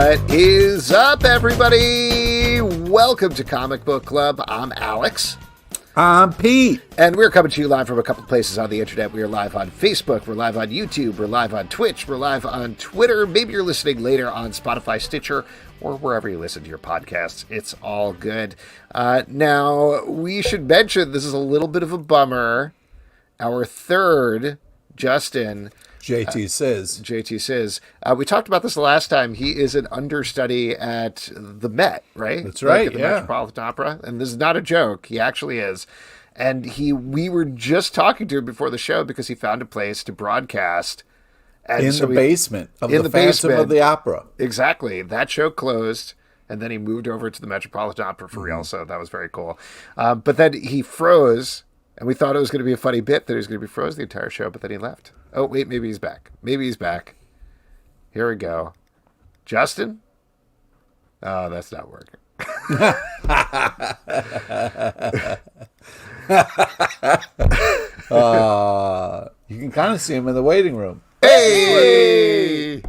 What is up, everybody? Welcome to Comic Book Club. I'm Alex. I'm Pete. And we're coming to you live from a couple places on the internet. We are live on Facebook. We're live on YouTube. We're live on Twitch. We're live on Twitter. Maybe you're listening later on Spotify, Stitcher, or wherever you listen to your podcasts. It's all good. Now, we should mention this is a little bit of a bummer. Our third, Justin... JT says. We talked about this the last time. He is an understudy at the Met, right? That's right, at the Metropolitan Opera. And this is not a joke. He actually is. And we were just talking to him before the show because he found a place to broadcast. And in the basement of the Phantom of the Opera. Exactly. That show closed. And then he moved over to the Metropolitan Opera for real. So that was very cool. But then he froze. And we thought it was going to be a funny bit that he was going to be froze the entire show. But then he left. Oh, wait, maybe he's back. Here we go. Justin? Oh, that's not working. You can kind of see him in the waiting room. Hey!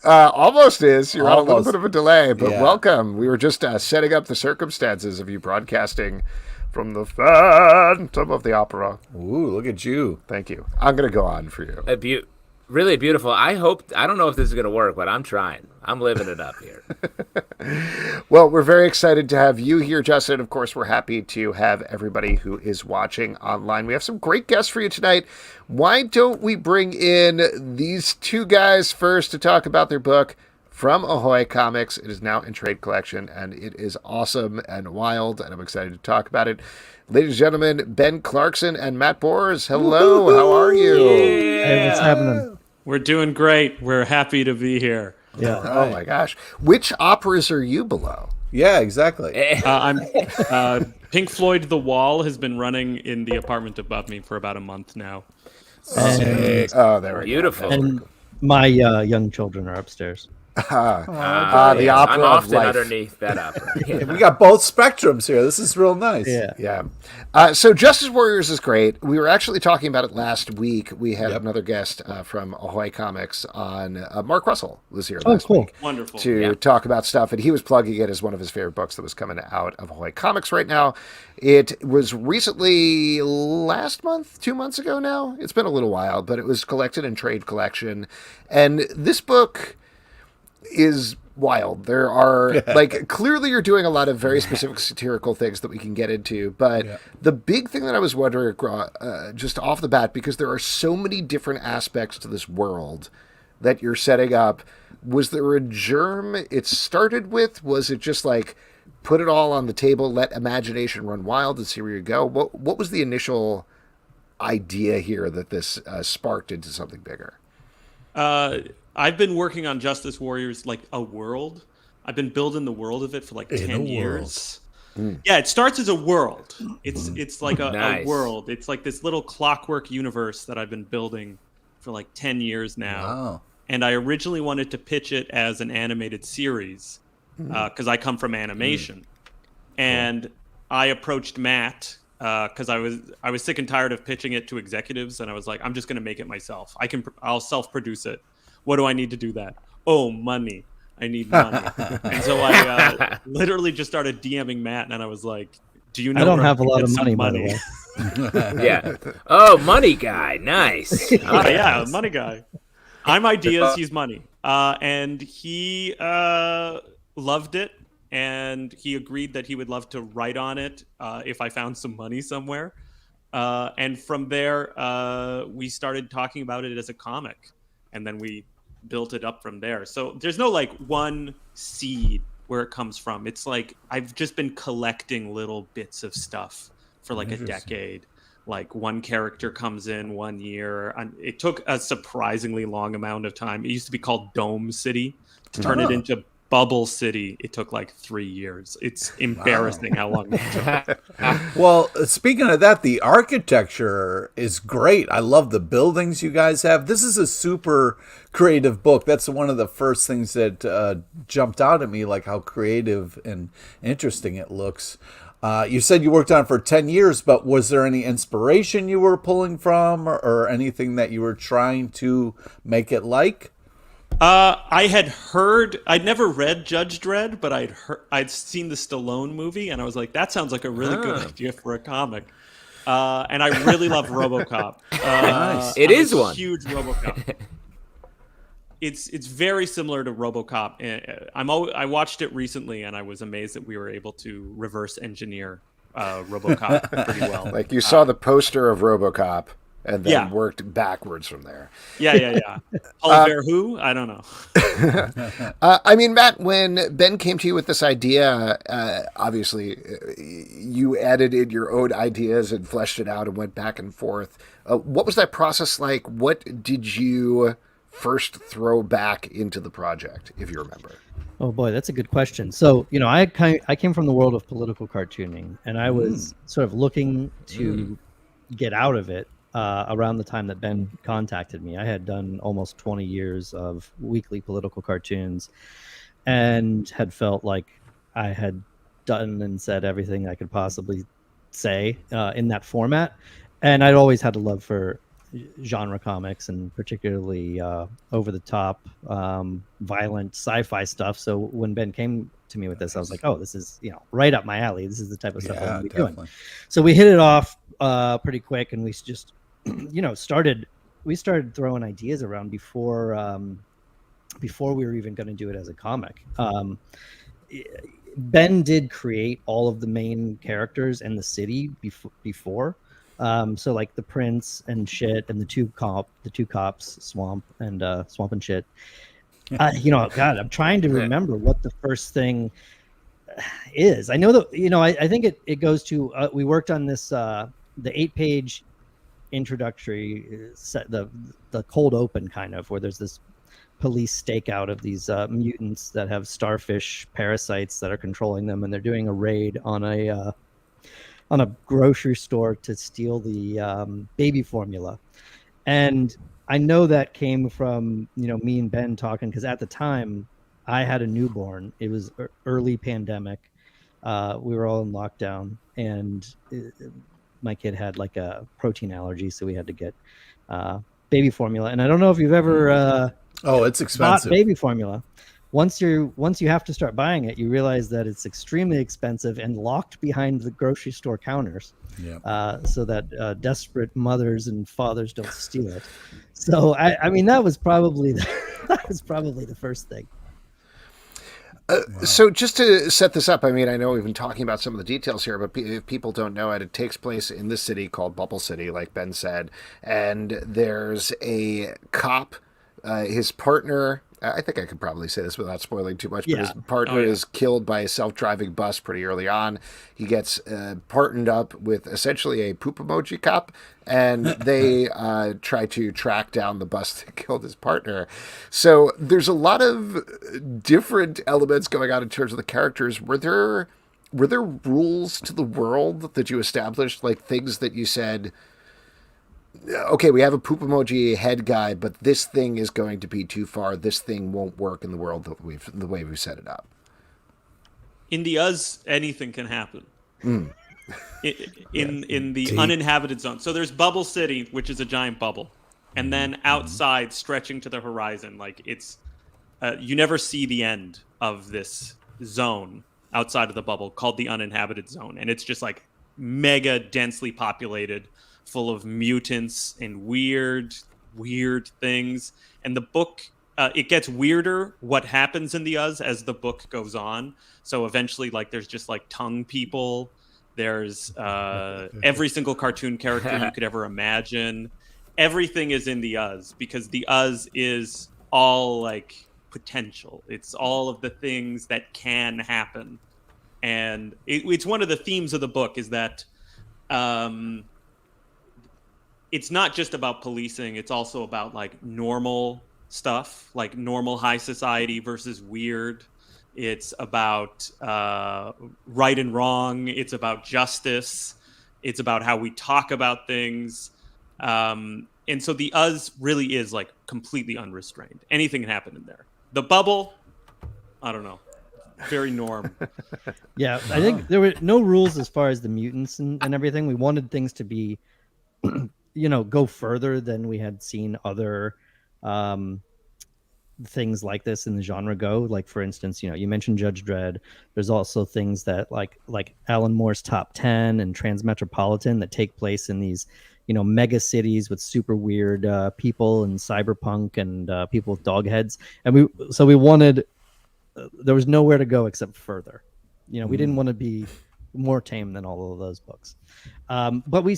Almost is. You're on a little bit of a delay, but welcome. We were just setting up the circumstances of you broadcasting from the Phantom of the Opera. Ooh, look at you. Thank you. I'm going to go on for you. Really beautiful. I don't know if this is going to work, but I'm trying. I'm living it up here. Well, we're very excited to have you here, Justin. Of course, we're happy to have everybody who is watching online. We have some great guests for you tonight. Why don't we bring in these two guys first to talk about their book from Ahoy Comics. It is now in trade collection, and it is awesome and wild, and I'm excited to talk about it. Ladies and gentlemen, Ben Clarkson and Matt Bors. Hello, woo-hoo! How are you? Yeah. Hey, what's happening? We're doing great. We're happy to be here. Yeah. Right. Oh my gosh. Which operas are you below? Yeah, exactly. I'm Pink Floyd The Wall has been running in the apartment above me for about a month now. There we go. Beautiful. And my young children are upstairs. The opera I'm often of life. underneath that opera. Yeah. We got both spectrums here. This is real nice. Yeah. So Justice Warriors is great. We were actually talking about it last week. We had another guest from Ahoy Comics on. Mark Russell was here last week. Wonderful. To talk about stuff, and he was plugging it as one of his favorite books that was coming out of Ahoy Comics right now. It was recently last month, 2 months ago now. It's been a little while, but it was collected in trade collection. And this book is wild. There are clearly you're doing a lot of very specific satirical things that we can get into, but the big thing that I was wondering just off the bat, because there are so many different aspects to this world that you're setting up, was there a germ it started with? Was it just like put it all on the table, let imagination run wild and see where you go? What was the initial idea here that this sparked into something bigger? I've been working on Justice Warriors like a world. I've been building the world of it for like 10 years. Yeah, it starts as a world. It's like a world. It's like this little clockwork universe that I've been building for like 10 years now. Wow. And I originally wanted to pitch it as an animated series because I come from animation. And I approached Matt because I was sick and tired of pitching it to executives, and I was like, I'm just going to make it myself. I'll self-produce it. What do I need to do that? Oh, money. I need money. And so I literally just started DMing Matt, and I was like, do you know I don't have a lot of money, by the way. Yeah. Oh, money guy. Nice. Yeah, money guy. I'm ideas, he's money. And he loved it, and he agreed that he would love to write on it if I found some money somewhere. And from there, we started talking about it as a comic, and then we built it up from there. So there's no like one seed where it comes from. It's like I've just been collecting little bits of stuff for like a decade. Like one character comes in 1 year. It took a surprisingly long amount of time. It used to be called Dome City. To turn it into Bubble City, it took like 3 years. It's embarrassing how long it took. Well, speaking of that, the architecture is great. I love the buildings you guys have. This is a super creative book. That's one of the first things that jumped out at me, like how creative and interesting it looks. You said you worked on it for 10 years, but was there any inspiration you were pulling from or anything that you were trying to make it like? I had heard. I'd never read Judge Dredd, but I'd seen the Stallone movie, and I was like, that sounds like a really good idea for a comic. And I really love RoboCop. Nice. It I'm is a one. huge RoboCop. It's very similar to RoboCop. I watched it recently, and I was amazed that we were able to reverse engineer RoboCop pretty well. Like you saw the poster of RoboCop and then Yeah. worked backwards from there. Yeah. Paul Verhoeven? I don't know. I mean, Matt, when Ben came to you with this idea, obviously you added in your own ideas and fleshed it out and went back and forth. What was that process like? What did you first throw back into the project, if you remember? Oh boy, that's a good question. So, I came from the world of political cartooning, and I was sort of looking to get out of it around the time that Ben contacted me. I had done almost 20 years of weekly political cartoons and had felt like I had done and said everything I could possibly say in that format. And I'd always had a love for genre comics, and particularly over the top violent sci-fi stuff. So when Ben came to me with this, I was like, oh, this is right up my alley. This is the type of stuff I want to be doing. So we hit it off pretty quick, and we just started throwing ideas around before we were even going to do it as a comic. Ben did create all of the main characters and the city before. So like the prince and shit, and the two cops, Swamp and shit. God, I'm trying to remember what the first thing is. I know that I think it goes to we worked on this the 8-page introductory set, the cold open kind of, where there's this police stakeout of these mutants that have starfish parasites that are controlling them, and they're doing a raid on a grocery store to steal the baby formula. And I know that came from, me and Ben talking, because at the time I had a newborn. It was early pandemic. We were all in lockdown, and my kid had like a protein allergy, so we had to get baby formula. And I don't know if you've ever it's expensive. bought baby formula. Once you have to start buying it, you realize that it's extremely expensive and locked behind the grocery store counters, so that desperate mothers and fathers don't steal it. So I mean, that was probably the first thing. So just to set this up, I mean, I know we've been talking about some of the details here, but if people don't know it, it takes place in this city called Bubble City, like Ben said, and there's a cop, his partner. I think I could probably say this without spoiling too much, but his partner is killed by a self-driving bus pretty early on. He gets partnered up with essentially a poop emoji cop, and they try to track down the bus that killed his partner. So there's a lot of different elements going on in terms of the characters. Were there rules to the world that you established, like things that you said, okay, we have a poop emoji head guy, but this thing is going to be too far. This thing won't work in the world that the way we've set it up. In the Uz, anything can happen. In the uninhabited zone. So there's Bubble City, which is a giant bubble, and then outside, stretching to the horizon, like it's you never see the end of this zone outside of the bubble called the uninhabited zone, and it's just like mega densely populated, full of mutants and weird things. And the book, it gets weirder what happens in the Uz as the book goes on. So eventually, like, there's just like tongue people. There's every single cartoon character you could ever imagine. Everything is in the Uz, because the Uz is all like potential. It's all of the things that can happen. And it's one of the themes of the book is that it's not just about policing. It's also about like normal stuff, like normal high society versus weird. It's about right and wrong. It's about justice. It's about how we talk about things. And so the Uz really is like completely unrestrained. Anything can happen in there. The bubble, I don't know. Very norm. Yeah, I think there were no rules as far as the mutants and everything. We wanted things to be go further than we had seen other things like this in the genre go. Like, for instance, you mentioned Judge Dredd. There's also things that like Alan Moore's Top 10 and Transmetropolitan that take place in these mega cities with super weird people and cyberpunk and people with dog heads. And we wanted, there was nowhere to go except further. We didn't want to be more tame than all of those books. But we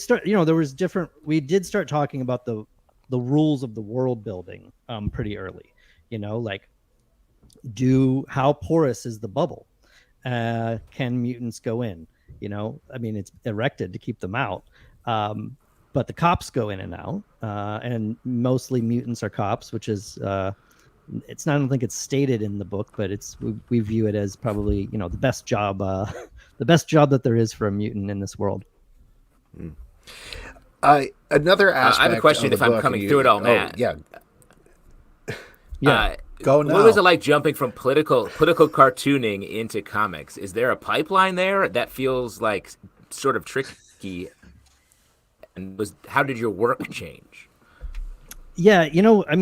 we did start talking about the rules of the world building pretty early. Like, how porous is the bubble? Can mutants go in? It's erected to keep them out. But the cops go in and out, and mostly mutants are cops, which is it's not, I don't think it's stated in the book, but we view it as probably the best job the best job that there is for a mutant in this world. Another aspect. I have a question of the if I'm book, coming through it all, Matt. Yeah. Go now. What was it like jumping from political cartooning into comics? Is there a pipeline there that feels like sort of tricky? And how did your work change? Yeah,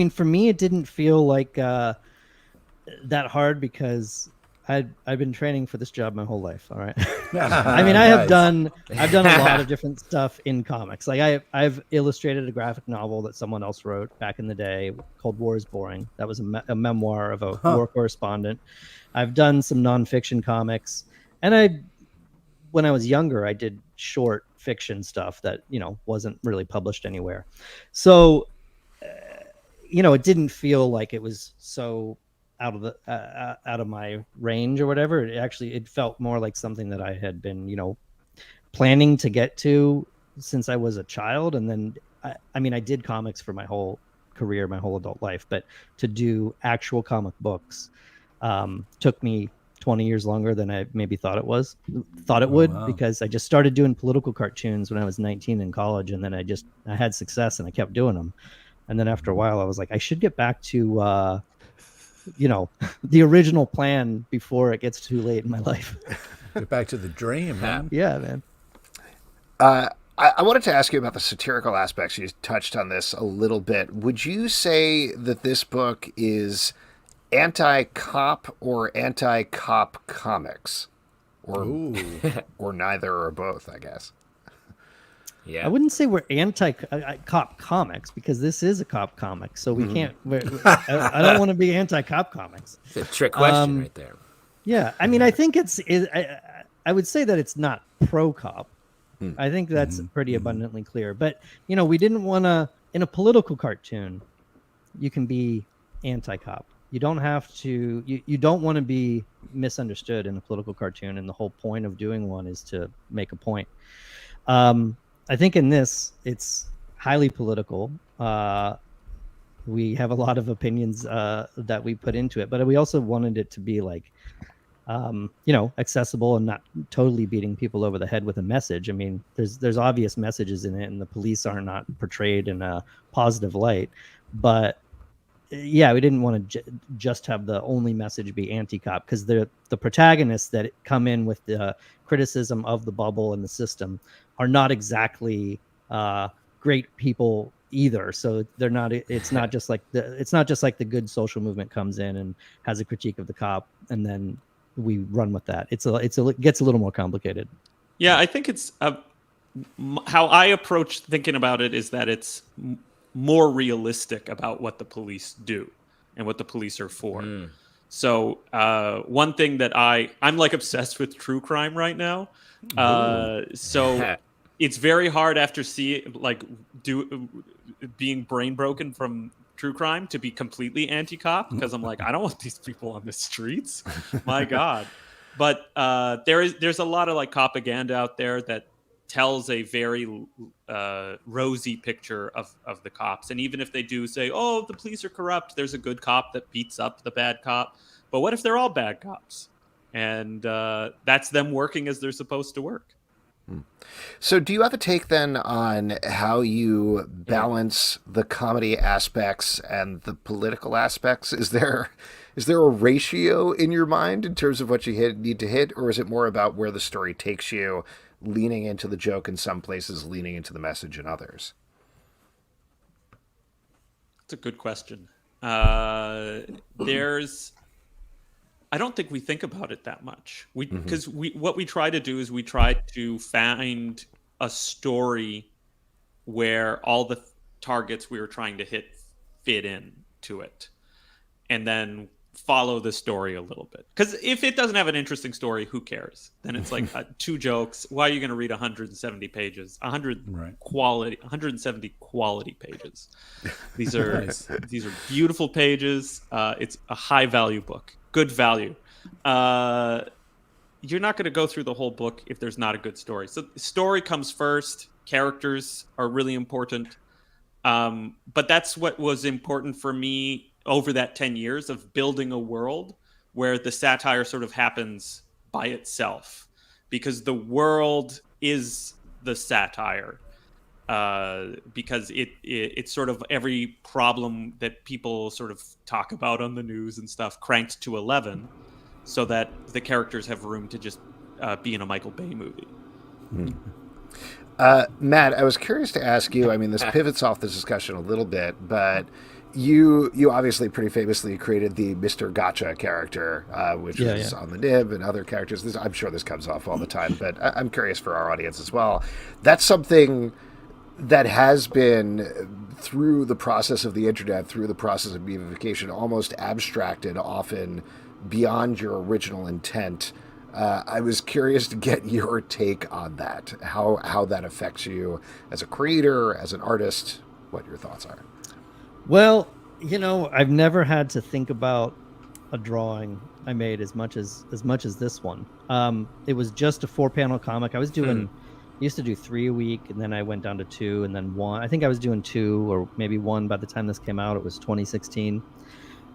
for me, it didn't feel like that hard because I've been training for this job my whole life. All right. I've done a lot of different stuff in comics. Like I've illustrated a graphic novel that someone else wrote back in the day called War is Boring. That was a memoir of a war correspondent. I've done some nonfiction comics, and when I was younger, I did short fiction stuff that wasn't really published anywhere. So it didn't feel like it was so out of my range or whatever. It felt more like something that I had been planning to get to since I was a child. And then I did comics for my whole career, my whole adult life, but to do actual comic books took me 20 years longer than I maybe thought it would. Wow. Because I just started doing political cartoons when I was 19 in college, and then I had success and I kept doing them. And then after a while I was like, I should get back to the original plan before it gets too late in my life. Get back to the dream, man. Yeah, man. I wanted to ask you about the satirical aspects. You touched on this a little bit. Would you say that this book is anti-cop or anti-cop comics? Or neither or both, I guess. Yeah. I wouldn't say we're anti-cop comics because this is a cop comic, so we can't. I don't want to be anti-cop comics. It's a trick question right there. Yeah, I think I would say that it's not pro-cop. I think that's pretty abundantly clear. But we didn't want to. In a political cartoon, you can be anti-cop. You don't have to. You don't want to be misunderstood in a political cartoon, and the whole point of doing one is to make a point. I think in this, it's highly political. We have a lot of opinions that we put into it, but we also wanted it to be like, accessible and not totally beating people over the head with a message. There's obvious messages in it, and the police are not portrayed in a positive light. But yeah, we didn't want to just have the only message be anti-cop, because the protagonists that come in with the criticism of the bubble and the system are not exactly great people either. So they're not. It's not just like the good social movement comes in and has a critique of the cop, and then we run with that. It gets a little more complicated. Yeah, I think it's how I approach thinking about it is that it's more realistic about what the police do and what the police are for. So one thing that I'm like obsessed with true crime right now. So it's very hard after being brain broken from true crime to be completely anti-cop, because I'm like, I don't want these people on the streets. My God. But there's a lot of like propaganda out there that tells a very rosy picture of the cops. And even if they do say, oh, the police are corrupt, there's a good cop that beats up the bad cop. But what if they're all bad cops? And that's them working as they're supposed to work. So do you have a take then on how you balance the comedy aspects and the political aspects? Is there a ratio in your mind in terms of what you need to hit, or is it more about where the story takes you, leaning into the joke in some places, leaning into the message in others? It's a good question. There's I don't think we think about it that much. Because what we try to do is we try to find a story where all the targets we were trying to hit fit in to it, and then follow the story a little bit. Because if it doesn't have an interesting story, who cares? Then it's like 2 jokes. Why are you going to read 170 pages? 170 quality pages. These are these are beautiful pages. It's a high value book, good value. You're not going to go through the whole book if there's not a good story. So story comes first. Characters are really important. But that's what was important for me over that 10 years of building a world where the satire sort of happens by itself, because the world is the satire. Because it's sort of every problem that people sort of talk about on the news and stuff cranked to 11, so that the characters have room to just be in a Michael Bay movie. Matt, I was curious to ask you, I mean, this pivots off this discussion a little bit, but you obviously pretty famously created the Mr. Gotcha character, which is on the nib, and other characters. I'm sure this comes off all the time, but I'm curious for our audience as well. That's something that has been, through the process of the internet, through the process of memification, almost abstracted often beyond your original intent. I was curious to get your take on that, how that affects you as a creator, as an artist, what your thoughts are. Well, I've never had to think about a drawing I made as much as this one. It was just a 4-panel comic. I was used to do 3 a week, and then I went down to 2, and then 1. I think I was doing 2 or maybe 1 by the time this came out. It was 2016,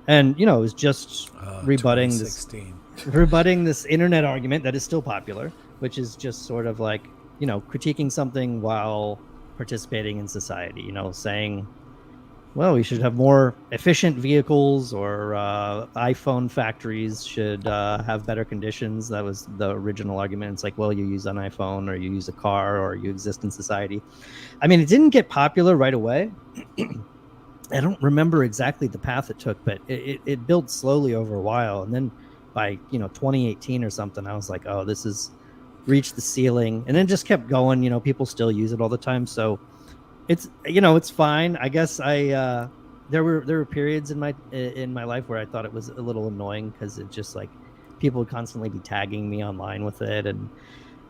and it was just rebutting this internet argument that is still popular, which is just sort of like critiquing something while participating in society. Saying, well, we should have more efficient vehicles, or iPhone factories should have better conditions. That was the original argument. It's like, well, you use an iPhone, or you use a car, or you exist in society. I mean, it didn't get popular right away. I don't remember exactly the path it took, but it built slowly over a while. And then by 2018 or something, I was like, oh, this has reached the ceiling. And then just kept going. People still use it all the time. So it's it's fine. I guess there were periods in my life where I thought it was a little annoying, because it just like people would constantly be tagging me online with it, and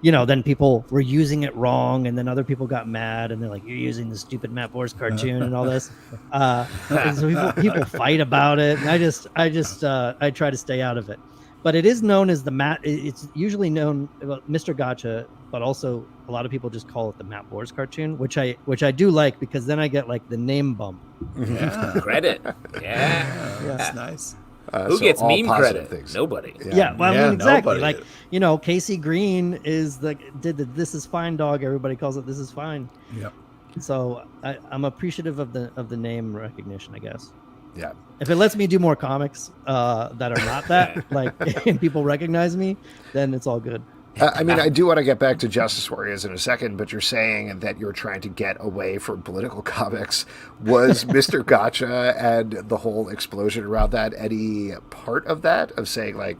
then people were using it wrong, and then other people got mad, and they're like, you're using the stupid Matt Boers cartoon and all this. And so people fight about it, and I try to stay out of it. But it is known as it's usually known about Mr. Gotcha, but also a lot of people just call it the Matt Boers cartoon, which I do like, because then I get like the name bump. Yeah, credit. Yeah, that's nice. Who gets meme credit? Things. Nobody. Yeah, well, I mean, exactly. Nobody. Like, Casey Green did the This Is Fine dog. Everybody calls it This Is Fine. Yep. So I'm appreciative of the name recognition, I guess. Yeah. If it lets me do more comics that are not that, like, and people recognize me, then it's all good. I mean, I do want to get back to Justice Warriors in a second, but you're saying that you're trying to get away from political comics. Was Mr. Gotcha and the whole explosion around that any part of that, of saying, like,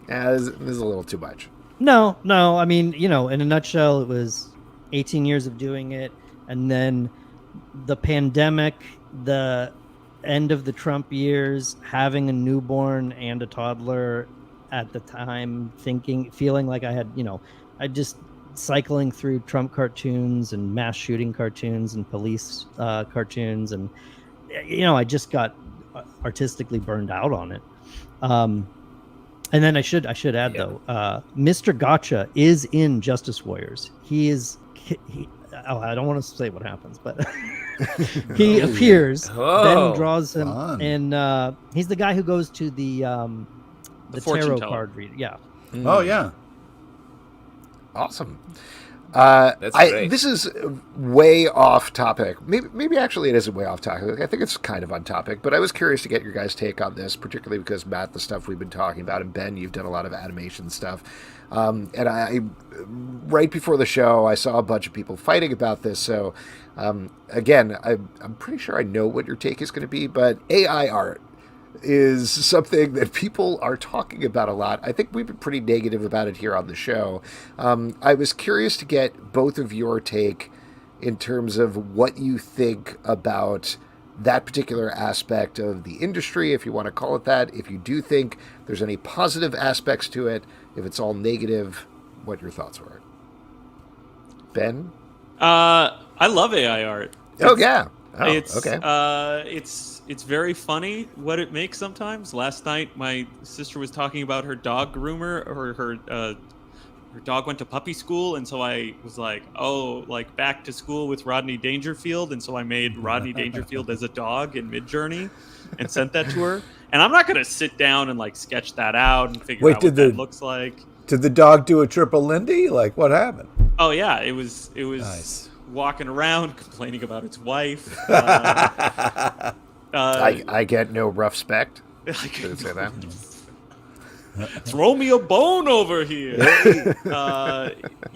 this is a little too much? No. I mean, in a nutshell, it was 18 years of doing it, and then the pandemic, the end of the Trump years, having a newborn and a toddler at the time, feeling like I had, I just cycling through Trump cartoons and mass shooting cartoons and police cartoons, and I just got artistically burned out on it. And then I should add though, Mr. Gotcha is in Justice Warriors. I don't want to say what happens, but he appears, then draws him, and he's the guy who goes to the tarot card reading. Yeah. Oh yeah. Awesome. That's great. This is way off topic. Maybe actually it isn't way off topic. I think it's kind of on topic, but I was curious to get your guys' take on this, particularly because Matt, the stuff we've been talking about, and Ben, you've done a lot of animation stuff. And I, right before the show, I saw a bunch of people fighting about this. So, again, I'm pretty sure I know what your take is going to be, but AI art is something that people are talking about a lot. I think we've been pretty negative about it here on the show. I was curious to get both of your take in terms of what you think about that particular aspect of the industry, if you want to call it that. If you do think there's any positive aspects to it, if it's all negative, what your thoughts were. Ben? I love AI art. Yeah. Oh, it's okay. It's very funny what it makes sometimes. Last night, my sister was talking about her dog groomer, or her dog went to puppy school, and so I was like, oh, like back to school with Rodney Dangerfield, and so I made Rodney Dangerfield as a dog in Midjourney and sent that to her. And I'm not gonna sit down and like sketch that out and figure out what that looks like. Did the dog do a triple Lindy? Like, what happened? Oh yeah, it was Nice. walking around complaining about its wife. I get no rough spect. Did it say that? Throw me a bone over here.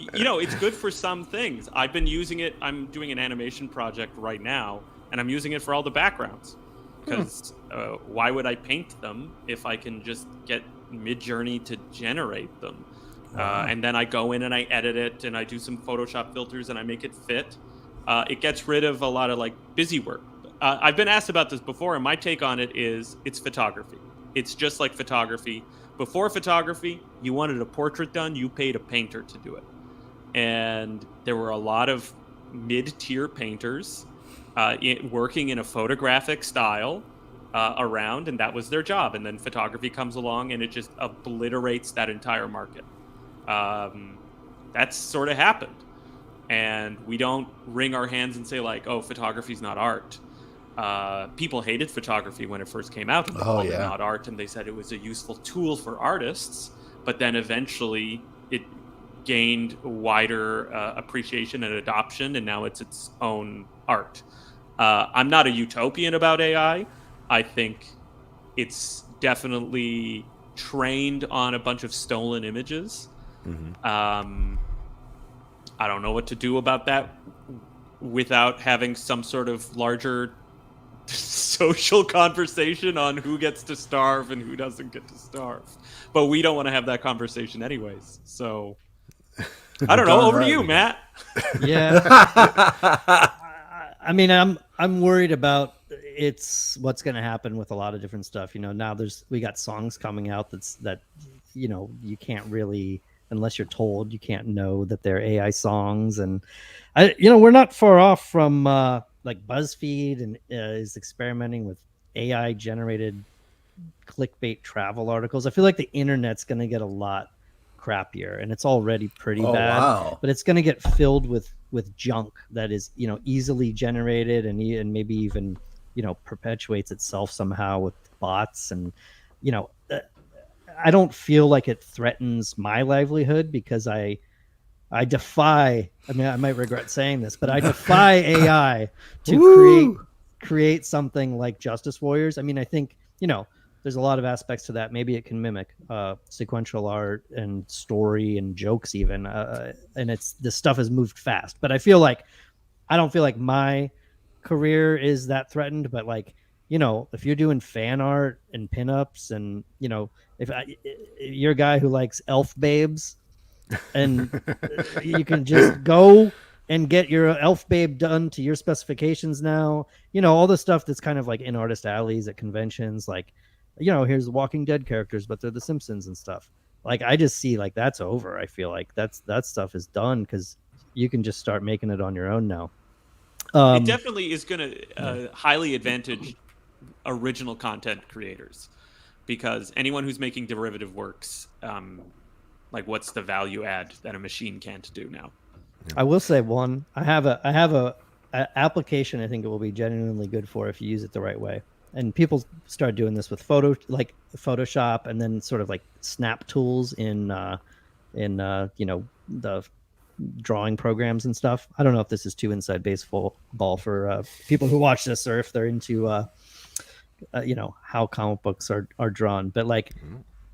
It's good for some things. I've been using it. I'm doing an animation project right now, and I'm using it for all the backgrounds. Because why would I paint them if I can just get Midjourney to generate them? And then I go in and I edit it, and I do some Photoshop filters, and I make it fit. It gets rid of a lot of like busy work. I've been asked about this before, and my take on it is it's photography. It's just like photography. Before photography, you wanted a portrait done, you paid a painter to do it. And there were a lot of mid-tier painters working in a photographic style around, and that was their job. And then photography comes along, and it just obliterates that entire market. That's sort of happened. And we don't wring our hands and say, like, oh, photography's not art. People hated photography when it first came out, and they called it not art, and they said it was a useful tool for artists. But then eventually it gained wider appreciation and adoption, and now it's its own art. I'm not a utopian about AI. I think it's definitely trained on a bunch of stolen images. Mm-hmm. I don't know what to do about that without having some sort of larger social conversation on who gets to starve and who doesn't get to starve. But we don't want to have that conversation anyways. So I don't know. Over to you, Matt. Yeah. I mean, I'm worried about what's going to happen with a lot of different stuff. Now we got songs coming out that you can't really, unless you're told, you can't know that they're AI songs. And we're not far off from like BuzzFeed and is experimenting with AI generated clickbait travel articles. I feel like the internet's going to get a lot crappier, and it's already pretty bad. Wow. But it's going to get filled with junk that is easily generated and maybe even perpetuates itself somehow with bots. And I don't feel like it threatens my livelihood, because I defy, I mean, I might regret saying this, but I defy AI to create something like Justice Warriors. I mean, I think, there's a lot of aspects to that. Maybe it can mimic sequential art and story and jokes even. And this stuff has moved fast, but I don't feel like my career is that threatened. But like, if you're doing fan art and pinups, and if you're a guy who likes elf babes, and you can just go and get your elf babe done to your specifications now, all the stuff that's kind of like in artist alleys at conventions, like, here's the Walking Dead characters, but they're the Simpsons and stuff. Like, I just see like that's over. I feel like that stuff is done, because you can just start making it on your own now. It definitely is going to highly advantage original content creators, because anyone who's making derivative works, like, what's the value add that a machine can't do now? I will say I have a application I think it will be genuinely good for if you use it the right way. And people start doing this with Photoshop, and then sort of like snap tools in the drawing programs and stuff. I don't know if this is too inside baseball for people who watch this, or if they're into how comic books are drawn. But like,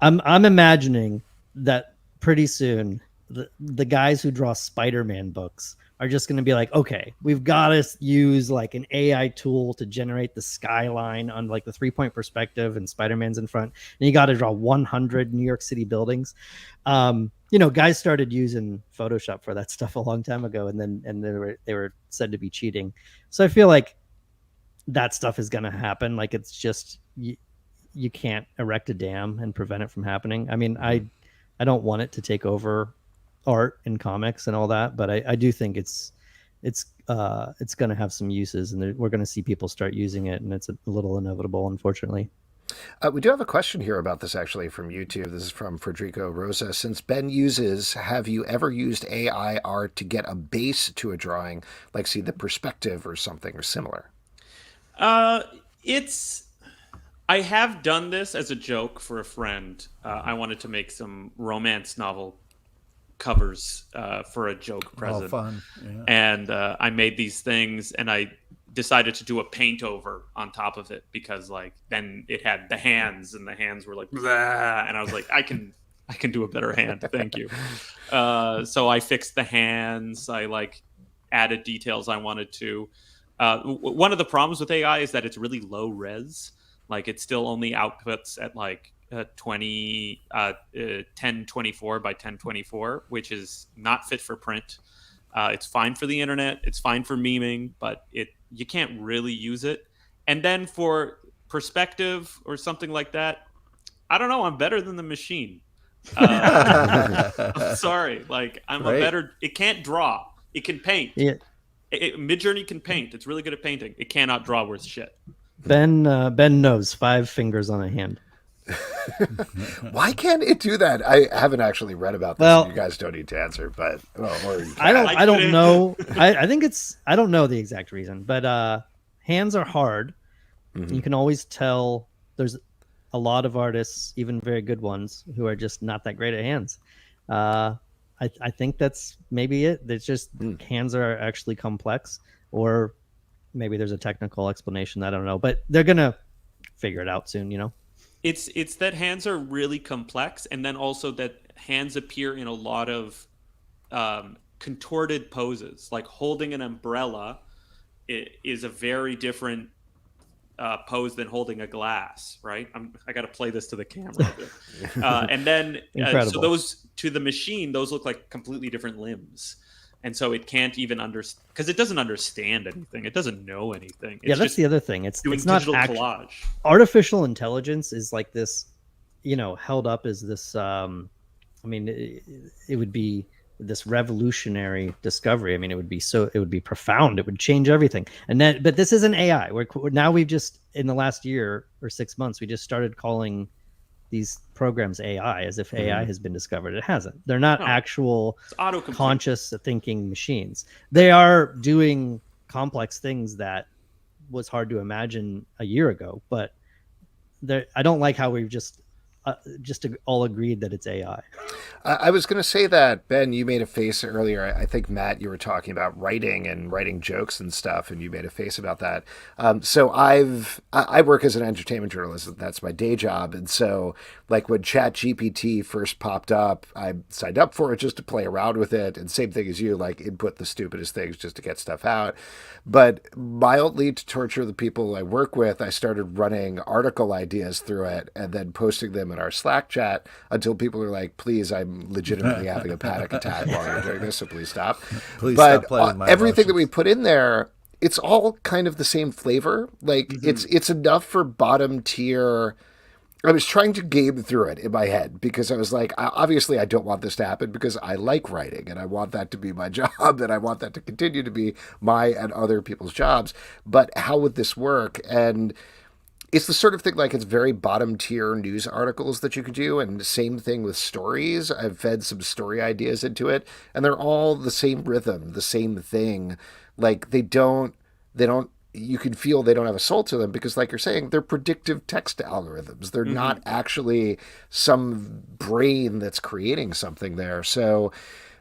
I'm imagining that pretty soon the guys who draw Spider-Man books are just going to be like, okay, we've got to use like an AI tool to generate the skyline on like the 3-point perspective, and Spider-Man's in front, and you got to draw 100 New York City buildings. Guys started using Photoshop for that stuff a long time ago, and they were said to be cheating. So I feel like that stuff is going to happen. Like, it's just you can't erect a dam and prevent it from happening. I mean, I don't want it to take over art and comics and all that, but I do think it's going to have some uses, and we're going to see people start using it, and it's a little inevitable, unfortunately. We do have a question here about this, actually, from YouTube. This is from Federico Rosa. Since Ben uses, have you ever used AI art to get a base to a drawing, like see the perspective or something or similar? I have done this as a joke for a friend. I wanted to make some romance novel covers for a joke present. Oh, fun. Yeah. And I made these things, and I decided to do a paint over on top of it, because like then it had the hands, and the hands were like blah, and I was like, I can do a better hand, thank you. So I fixed the hands, I like added details I wanted to. One of the problems with AI is that it's really low res. Like, it still only outputs at like 1024 by 1024, which is not fit for print. It's fine for the internet, it's fine for memeing, but you can't really use it. And then for perspective or something like that, I don't know, I'm better than the machine. I'm sorry, like I'm a better. It can't draw, it can paint. Yeah. Midjourney can paint. It's really good at painting. It cannot draw worth shit. Ben knows 5 fingers on a hand. Why can't it do that? I haven't actually read about this. Well, you guys don't need to answer, but I don't know. I think I don't know the exact reason, but hands are hard. Mm-hmm. You can always tell there's a lot of artists, even very good ones, who are just not that great at hands. I think that's maybe it. There's just hands are actually complex, or maybe there's a technical explanation. I don't know, but they're gonna figure it out soon. It's that hands are really complex, and then also that hands appear in a lot of contorted poses. Like holding an umbrella is a very different pose than holding a glass, right? I got to play this to the camera. And then so those to the machine, those look like completely different limbs. And so it can't even understand, because it doesn't understand anything. It doesn't know anything. It's that's the other thing. It's not digital collage. Artificial intelligence is like this, held up as this. It would be this revolutionary discovery. I mean, it would be profound. It would change everything. But this isn't AI. We've just, in the last year or 6 months, we just started calling these programs AI, as if AI has been discovered. It hasn't. They're not actual conscious thinking machines. They are doing complex things that was hard to imagine a year ago, but I don't like how we've just all agreed that it's AI. I was going to say that, Ben, you made a face earlier. I think, Matt, you were talking about writing and writing jokes and stuff, and you made a face about that. So I work as an entertainment journalist. That's my day job. And so, like, when ChatGPT first popped up, I signed up for it just to play around with it. And same thing as you, like, input the stupidest things just to get stuff out. But mildly to torture the people I work with, I started running article ideas through it and then posting them in our Slack chat until people are like, please, I'm legitimately having a panic attack while you're doing this, so please stop. Stop playing my everything emotions. that we put in there, it's all kind of the same flavor. Like, it's enough for bottom tier. I was trying to game through it in my head because I was like, obviously I don't want this to happen because I like writing and I want that to be my job and I want that to continue to be my and other people's jobs. But how would this work? And it's the sort of thing, like, it's very bottom tier news articles that you could do. And the same thing with stories. I've fed some story ideas into it and they're all the same rhythm, the same thing. Like, they don't, you can feel they don't have a soul to them because, like you're saying, they're predictive text algorithms. They're not actually some brain that's creating something there. So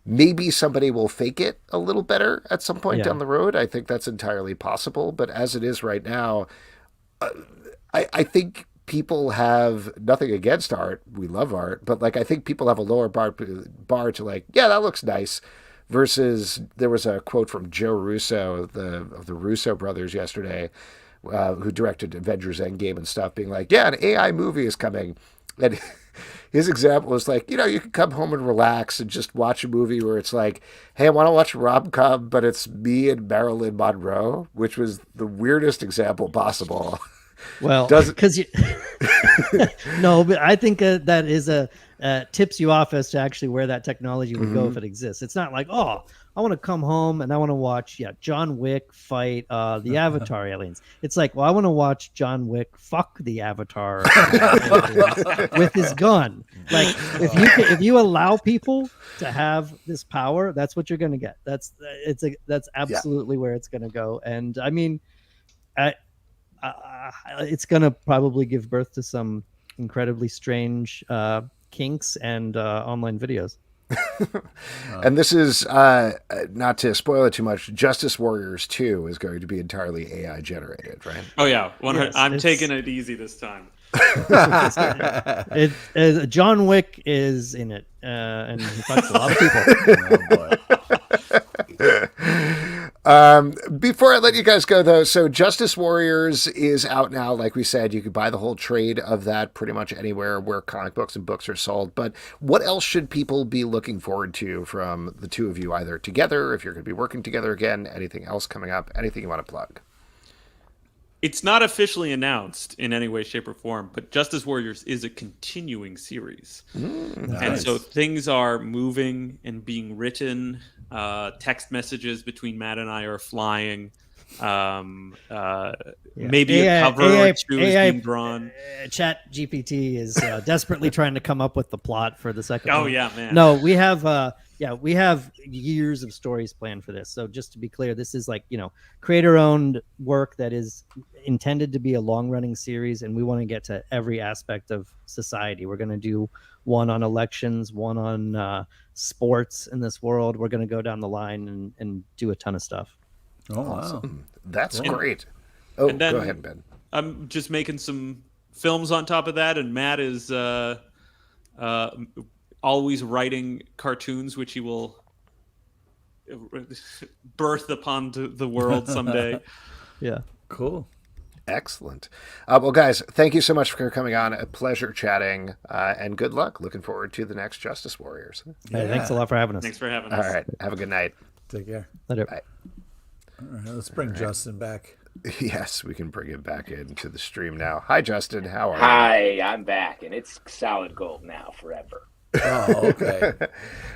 Maybe somebody will fake it a little better at some point Yeah. down the road. I think that's entirely possible. But as it is right now, I think people have nothing against art. We love art, but like I think people have a lower bar to like, yeah, that looks nice. Versus there was a quote from Joe Russo, of the Russo brothers yesterday, who directed Avengers Endgame and stuff, being like, yeah, an AI movie is coming. And his example was like, you can come home and relax and just watch a movie where it's like, hey, I want to watch a rom-com, but it's me and Marilyn Monroe, which was the weirdest example possible. Well, Does it- because you no, but I think that is tips you off as to actually where that technology would go if it exists. It's not like, oh, I want to come home and I want to watch John Wick fight the Avatar aliens. It's like, well, I want to watch John Wick fuck the Avatar aliens with his gun. Like if you allow people to have this power, that's what you're going to get. That's absolutely where it's going to go. And I mean, it's going to probably give birth to some incredibly strange kinks and online videos. And this is, not to spoil it too much, Justice Warriors 2 is going to be entirely AI generated, right? Oh yeah, Yes, I'm it's- taking it easy this time. John Wick is in it, and he fucks a lot of people. Before I let you guys go, though, so Justice Warriors is out now. Like we said, you could buy the whole trade of that pretty much anywhere where comic books and books are sold. But what else should people be looking forward to from the two of you, either together, if you're going to be working together again, anything else coming up, anything you want to plug? It's not officially announced in any way, shape, or form, but Justice Warriors is a continuing series. And so things are moving and being written. Text messages between Matt and I are flying. Maybe a cover or two is being drawn. Chat GPT is desperately trying to come up with the plot for the second Oh, one. yeah, man. No, we have years of stories planned for this. So just to be clear, this is like, creator-owned work that is intended to be a long-running series, and we want to get to every aspect of society. We're going to do one on elections, one on sports in this world. We're going to go down the line and do a ton of stuff. Oh, wow. Awesome. That's great. Oh, And then- go ahead, Ben. I'm just making some films on top of that, and Matt is always writing cartoons, which he will birth upon the world someday. Yeah. Cool. Excellent. Well, guys, thank you so much for coming on. A pleasure chatting, and good luck. Looking forward to the next Justice Warriors. Hey, thanks a lot for having us. Thanks for having All us. right. Have a good night. Take care. Later. Bye. All right, let's bring Justin back. Yes, we can bring him back into the stream now. Hi, Justin. How are you? Hi, I'm back, and it's solid gold now forever. Oh, okay.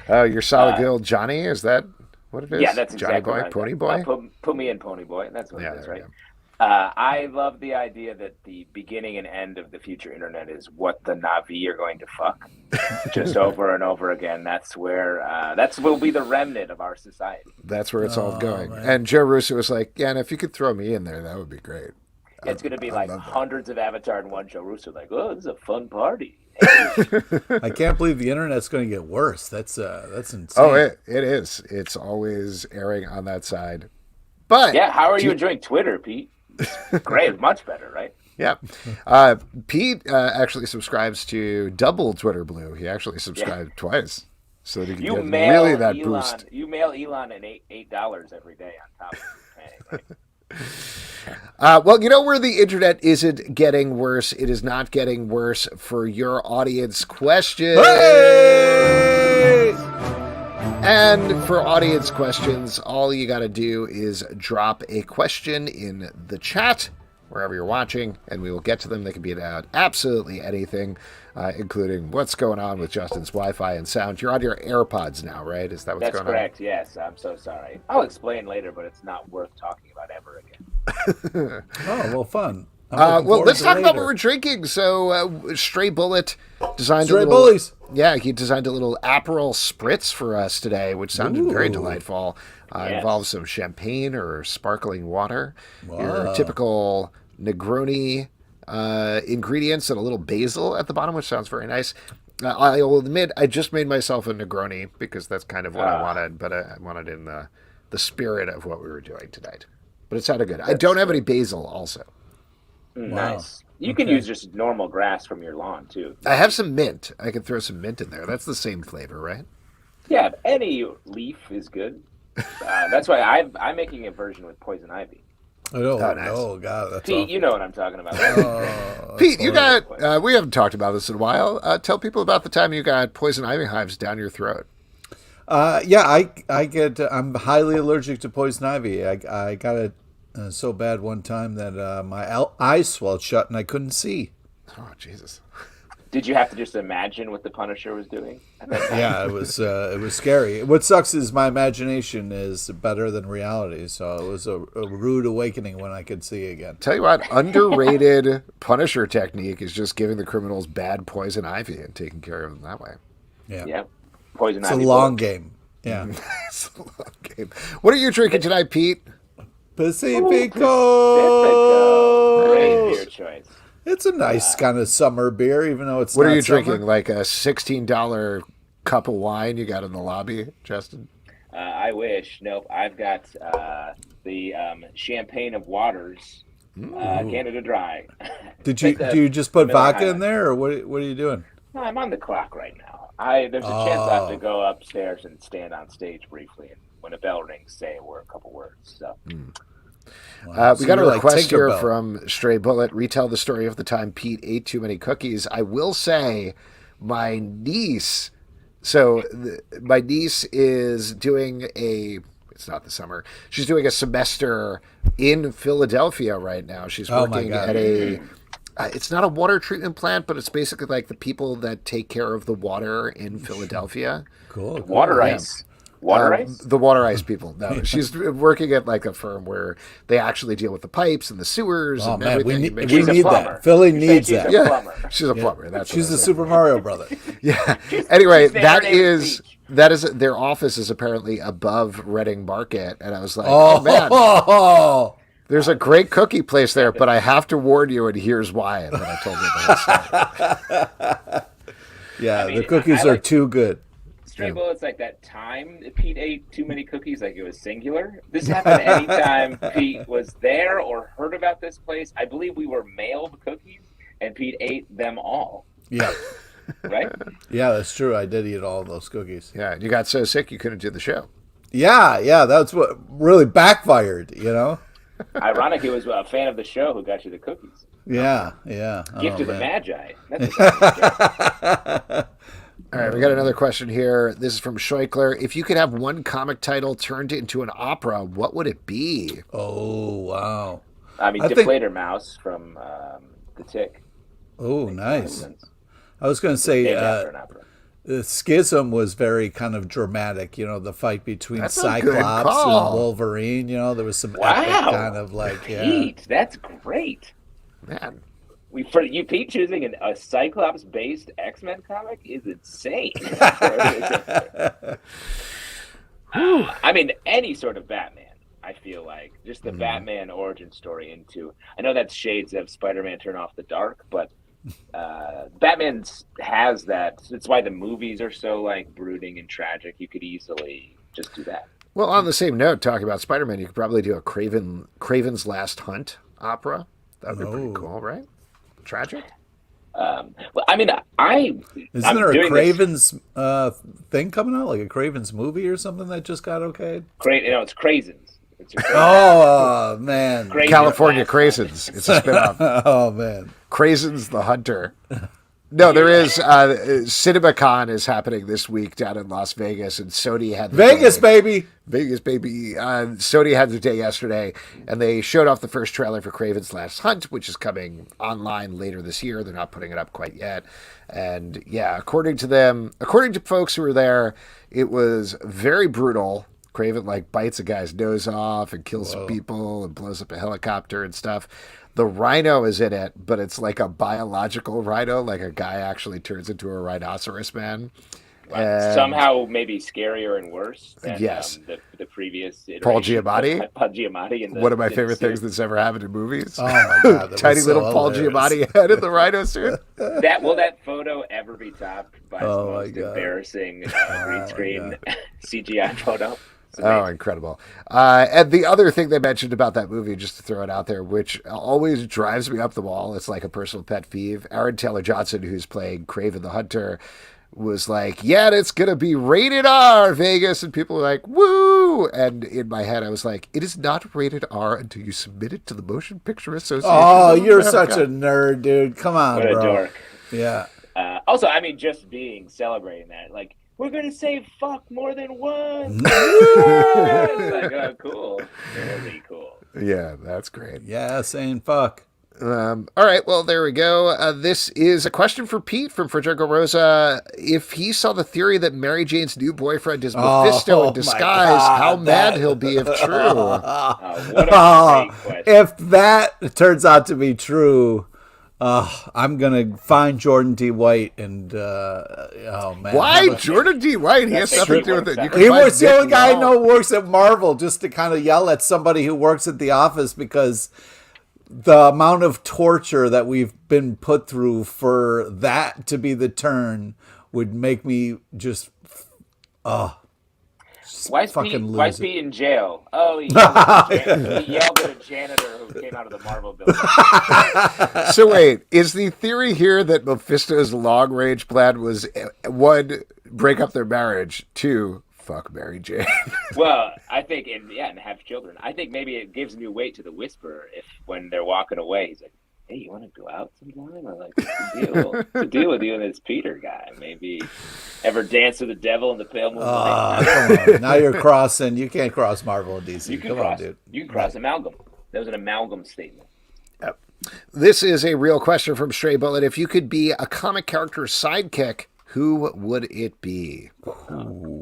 Oh, you're solid gold Johnny? Is that what it is? Yeah, that's Johnny exactly Boy, right. Pony Boy? Put me in Pony Boy. That's what Yeah, it is, there we right? go. I love the idea that the beginning and end of the future internet is what the Na'vi are going to fuck, just over and over again. That's where that will be the remnant of our society. That's where it's all going. man. And Joe Russo was like, yeah, and if you could throw me in there, that would be great. It's going to be I like love that. hundreds of Avatar in one show. Russo like, oh, this is a fun party. I can't believe the internet's going to get worse. That's insane. Oh, it is. It's always erring on that side. But Yeah, how are you enjoying Twitter, Pete? Great, much better, right? yeah. Pete actually subscribes to double Twitter Blue. He actually subscribed twice so that he can You get mail really that Elon. boost. You mail Elon an $8 every day on top of your pay, right? Well, where the internet isn't getting worse, it is not getting worse for your audience questions. And for audience questions, all you got to do is drop a question in the chat wherever you're watching, and we will get to them. They can be about absolutely anything, including what's going on with Justin's Wi-Fi and sound. You're on your AirPods now, right? Is that what's That's going correct. Yes, I'm so sorry. I'll explain later, but it's not worth talking about ever again. Oh, well, fun. I'm on? looking Well, forward let's to talk about later. what we're drinking. So, Stray Bullet designed Stray a little... Bullies. Yeah, he designed a little Aperol spritz for us today, which sounded very Ooh. delightful. Yes. Involves some champagne or sparkling water. Your Wow. typical Negroni ingredients and a little basil at the bottom, which sounds very nice. I will admit, I just made myself a Negroni because that's kind of what I wanted, but I wanted in the spirit of what we were doing tonight. But it sounded good. I don't have any basil also. Nice. You can use just normal grass from your lawn, too. I have some mint. I can throw some mint in there. That's the same flavor, right? Yeah, any leaf is good. That's why I'm making a version with poison ivy. Oh, nice. Oh, God. That's Pete, awful. you know what I'm talking about. Pete, you got, we haven't talked about this in a while. Tell people about the time you got poison ivy hives down your throat. Yeah, I'm highly allergic to poison ivy. I got it so bad one time that my eyes swelled shut and I couldn't see. Oh, Jesus. Did you have to just imagine what the Punisher was doing? Yeah, it was scary. What sucks is my imagination is better than reality, so it was a rude awakening when I could see again. Tell you what, underrated Punisher technique is just giving the criminals bad poison ivy and taking care of them that way. Yeah. Poison It's a ivy. long game. Yeah. It's a long game. What are you drinking tonight, Pete? Pacifico. Great beer choice. It's a nice kind of summer beer, even though it's What not are you summer. drinking? Like a $16 cup of wine you got in the lobby, Justin? I wish. Nope. I've got the Champagne of Waters, Canada Dry. Do you just put vodka in there, or what are you doing? No, I'm on the clock right now. There's a chance I have to go upstairs and stand on stage briefly, and when a bell rings, say a couple words. So. Wow. We got a you're like request here Tinkerbell. from Stray Bullet. Retell the story of the time Pete ate too many cookies. I will say, my niece. So my niece is doing it's not the summer. She's doing a semester in Philadelphia right now. She's Oh, my working God. at it's not a water treatment plant, but it's basically like the people that take care of the water in Philadelphia. Cool. Water ice. Water ice? The water ice people. No, she's working at like a firm where they actually deal with the pipes and the sewers Oh and man, we everything. need, Make we sure- need plumber. that. Philly You're saying needs she's that. a Yeah, plumber. she's a plumber. That's She's what I the was Super Mario brother. Yeah. Anyway, she's that there, David is Beach. their office is apparently above Reading Market, and I was like, oh man, Oh, there's a great cookie place there, but I have to warn you, and here's why. And then I told her the whole story. yeah, I mean, the cookies I are like- too good. Stray Bullets, like that time that Pete ate too many cookies, like it was singular. This happened anytime Pete was there or heard about this place. I believe we were mailed cookies, and Pete ate them all. Yeah, Right? yeah, that's true. I did eat all those cookies. Yeah, you got so sick you couldn't do the show. Yeah, that's what really backfired. You know. Ironic, it was a fan of the show who got you the cookies. Yeah. Gift Oh, of the man. Magi. That's a All right, we got another question here. This is from Scheuchler. If you could have one comic title turned into an opera, what would it be? Oh wow. I mean, I think- Deflator Mouse from The Tick. Oh For nice. instance. I was going to say Named after an opera. the Schism was very kind of dramatic. You know, the fight between That's a good Cyclops call. and Wolverine. You know, there was some epic Wow. kind of like Pete, that's great. Man, Pete choosing a Cyclops-based X-Men comic is insane. I mean, any sort of Batman. I feel like just the Batman origin story into. I know that's shades of Spider-Man Turn Off the Dark, but Batman has that. It's why the movies are so like brooding and tragic. You could easily just do that. well, on the same note, talking about Spider-Man, you could probably do a Craven's Last Hunt opera. That would be pretty Oh. cool, right? Tragic? Well, I mean, Isn't I'm there a doing Craven's thing coming out, like a Craven's movie or something that just got okayed? It's Craisins. It's a Oh man. Craven California Last Craisins. It's a spinoff. Oh man. Craisins the Hunter. No, there is. CinemaCon is happening this week down in Las Vegas, and Sony had the Vegas, day. baby. Vegas, baby. Sony had the day yesterday, and they showed off the first trailer for Craven's Last Hunt, which is coming online later this year. They're not putting it up quite yet. And yeah, according to folks who were there, it was very brutal. Craven like bites a guy's nose off and kills some people and blows up a helicopter and stuff. The rhino is in it, but it's like a biological rhino, like a guy actually turns into a rhinoceros man. And somehow maybe scarier and worse than Yes. the previous Paul iteration. Giamatti. Paul Giamatti. In the, one of my in the favorite things suit. that's ever happened in movies. Oh my god, that Tiny was little so Paul hilarious. Giamatti head in the rhino suit. Will that photo ever be topped by Oh the my most God. embarrassing Oh green my screen CGI photo? It's Oh, amazing. incredible. And the other thing they mentioned about that movie, just to throw it out there, which always drives me up the wall, it's like a personal pet peeve. Aaron Taylor Johnson, who's playing Kraven the Hunter, was like, yeah, it's going to be rated R, Vegas. And people were like, woo. And in my head, I was like, it is not rated R until you submit it to the Motion Picture Association. Oh, of you're America. such a nerd, dude. Come on, What a bro. dork. Yeah. Also, I mean, just celebrating that, like, we're gonna say fuck more than once. It's like, oh, cool, really cool. Yeah, that's great. Yeah, saying fuck. All right, well, there we go. This is a question for Pete from Frederico Rosa. If he saw the theory that Mary Jane's new boyfriend is Mephisto my in disguise, God, how mad that- he'll be if true. What a Oh, great question. if that turns out to be true, I'm gonna find Jordan D. White and oh man, Why Jordan D. White? He has That's nothing to do true. with it. You He can He find was the Nick only guy I Nolte. know works at Marvel, just to kind of yell at somebody who works at the office, because the amount of torture that we've been put through for that to be the turn would make me just Why is fucking Pete lose it. in jail? Oh, he yelled at a janitor who came out of the Marvel building. So wait, is the theory here that Mephisto's long-range plan was, one, break up their marriage, two, fuck Mary Jane? Well, I think, and have children. I think maybe it gives new weight to the Whisperer if when they're walking away, he's like, hey, you want to go out sometime? Or like, what's the deal with you and this Peter guy? Maybe ever dance with the devil in the pale moonlight? come on. Now you're crossing. You can't cross Marvel and DC. You can Come cross. on, dude. You can cross amalgam. That was an amalgam statement. This is a real question from Stray Bullet. If you could be a comic character's sidekick, who would it be?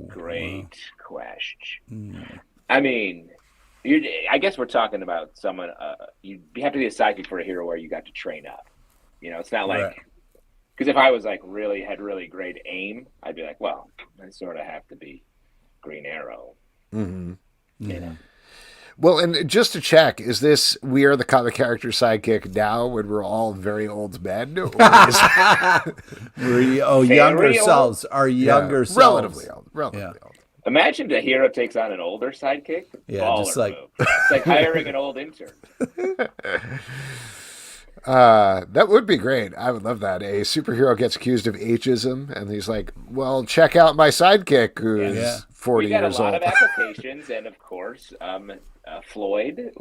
Great question. I mean, I guess we're talking about someone. You have to be a sidekick for a hero where you got to train up. You know, it's not like Right. because if I was like had really great aim, I'd be like, well, I sort of have to be Green Arrow. Mm-hmm. You know, Well, and just to check, is this we are the comic character sidekick now when we're all very old men? Or is Younger Very old? selves. Our younger selves. relatively old. Relatively old. imagine the hero takes on an older sidekick. Yeah, Baller just like- move. It's like hiring an old intern. That would be great. I would love that. A superhero gets accused of ageism, and he's like, well, check out my sidekick who's Yeah. 40 We got a years lot old. of applications, and of course, Floyd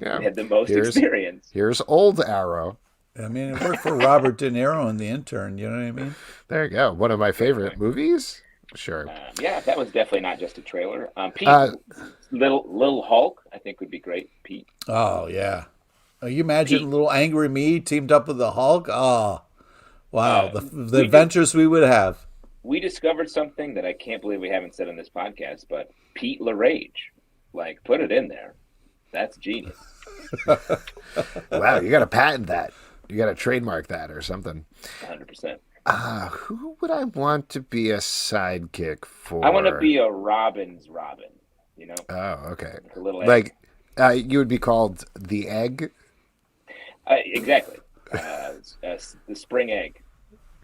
had the most Here's- experience. Here's old Arrow. I mean, it worked for Robert De Niro in The Intern. You know what I mean? There you go. One of my favorite movies. Sure. Yeah, that was definitely not just a trailer. Pete, Uh, little Hulk, I think would be great. Pete, Oh yeah. You imagine Pete. little angry me teamed up with the Hulk? Oh, wow. The we adventures we would have. we discovered something that I can't believe we haven't said on this podcast, but Pete LaRage, like put it in there. That's genius. Wow, you got to patent that. You got to trademark that or something. 100%. Who would I want to be a sidekick for? I want to be a Robin's Robin. You know, Oh, okay. like a little egg. Like, you would be called the Egg. Exactly. The spring egg,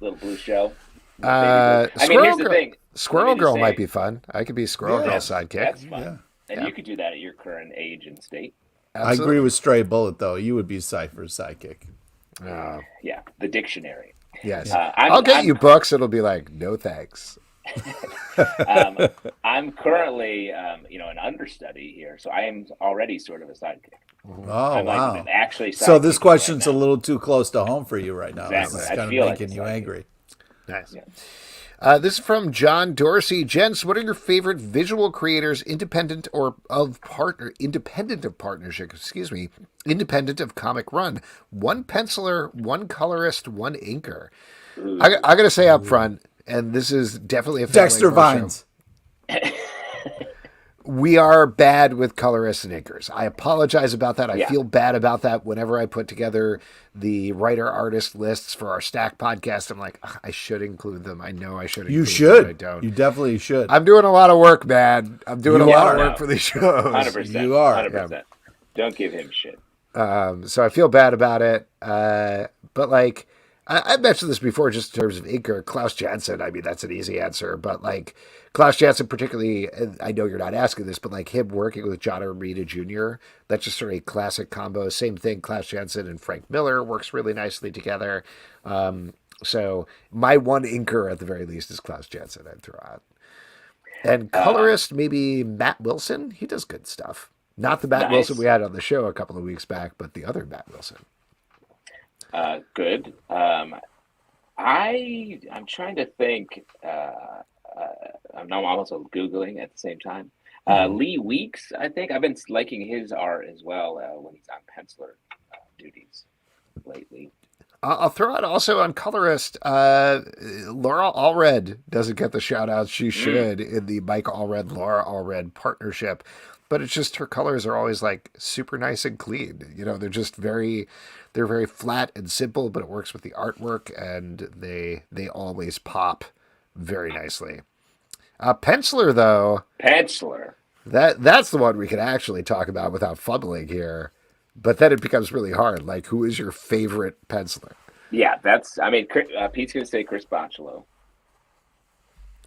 little blue shell. Squirrel here's the Girl. thing. Squirrel Let me just Girl say- might be fun. I could be Squirrel Yeah, Girl's sidekick. That's fun. Yeah. And Yeah. you could do that at your current age and state. I agree with Stray Bullet, though. You would be Cypher's sidekick. Oh, Yeah, the dictionary. yes. I'm- I'll get I'm- you books. It'll be like, no thanks. I'm currently, an understudy here, so I am already sort of a sidekick. Oh, I'm wow. like actually. So this sidekick question's right a now. little too close to home for you right now. Exactly. It's I kind of feel like making a you sidekick. angry. Nice. Yeah. This is from John Dorsey. Gents, what are your favorite visual creators, independent of partnership? Independent of comic run. One penciler, one colorist, one inker. I got to say up front, and this is definitely a family Dexter horror show. Vines. we are bad with colorists and inkers. I apologize about that. I Yeah. feel bad about that whenever I put together the writer-artist lists for our Stack podcast. I'm like, "Ugh, I should include them. I know I should include You them, should. but I don't. You definitely should. I'm doing a lot of work, man. I'm doing You a lot are. of work for these shows. 100%. You are. 100%. Don't give him shit. So I feel bad about it. But like, I mentioned this before, just in terms of inker, Klaus Janson. I mean, that's an easy answer, but like Klaus Janson, particularly, I know you're not asking this, but like him working with John Romita Jr., that's just sort of a classic combo. Same thing, Klaus Janson and Frank Miller works really nicely together. So my one inker at the very least is Klaus Janson, I'd throw out. And colorist, maybe Matt Wilson. He does good stuff. Not the Matt Nice. Wilson we had on the show a couple of weeks back, but the other Matt Wilson. Good. I'm trying to think. I'm also Googling at the same time. Lee Weeks, I think. I've been liking his art as well when he's on penciler duties lately. I'll throw out also on colorist, Laura Allred doesn't get the shout out she should in the Mike Allred, Laura Allred partnership. But it's just her colors are always like super nice and clean. You know, they're very flat and simple, but it works with the artwork, and they always pop very nicely. Penciler though, that's the one we can actually talk about without fumbling here. But then it becomes really hard. Like, who is your favorite penciler? Yeah, Pete's gonna say Chris Bocciolo.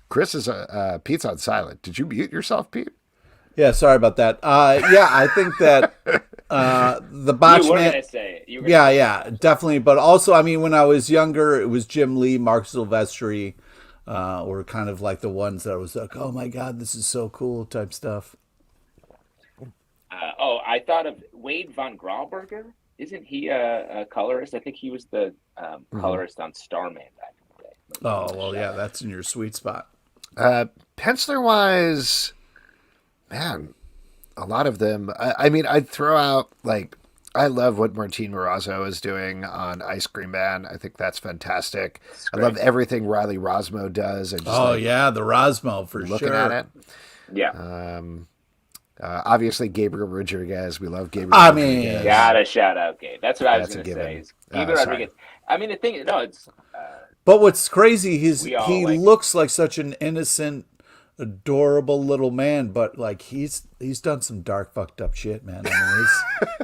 Chris is Pete's on silent. Did you mute yourself, Pete? Yeah, sorry about that. Yeah, I think that the Botch You were Man. gonna say it. Yeah, definitely. But also, I mean, when I was younger, it was Jim Lee, Mark Silvestri, were kind of like the ones that was like, oh my God, this is so cool type stuff. I thought of Wade von Grauberger. Isn't he a colorist? I think he was the colorist on Starman back in the day. Oh, well, yeah, that's in your sweet spot. Penciler wise, man, a lot of them. I mean, I'd throw out, like, I love what Martin Morazzo is doing on Ice Cream Man. I think that's fantastic. I love everything Riley Rosmo does. And just, Yeah, the Rosmo for looking sure. at it. Yeah. Obviously, Gabriel Rodriguez. We love Gabriel I mean, Rodriguez. Gotta shout out Gabe. That's what I was That's a gonna given. say. Is Gabriel Sorry. Rodriguez. I mean, the thing is, it's But what's crazy is We all he like- looks like such an innocent, adorable little man, but like he's done some dark, fucked up shit, man. I mean,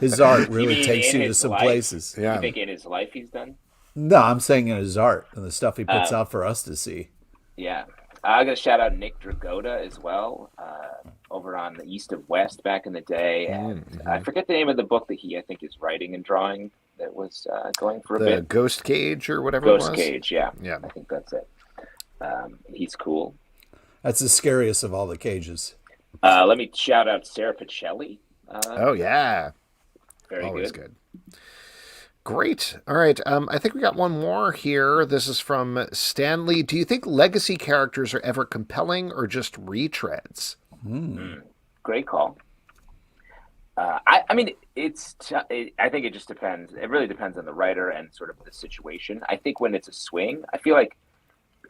his art You really mean takes in you to his some life? places. Yeah. You think in his life he's done? No, I'm saying in his art and the stuff he puts out for us to see. Yeah. I'm going to shout out Nick Dragotta as well, over on the East of West back in the day. And I forget the name of the book that I think is writing and drawing that was going for a The bit. Ghost Cage or whatever it Ghost was. Cage, yeah. Yeah. I think that's it. He's cool. That's the scariest of all the cages. Let me shout out Sarah Pacelli. Oh, yeah. Very Always good. Great. All right. I think we got one more here. This is from Stanley. Do you think legacy characters are ever compelling or just retreads? Great call. I mean, I think it just depends. It really depends on the writer and sort of the situation. I think when it's a swing, I feel like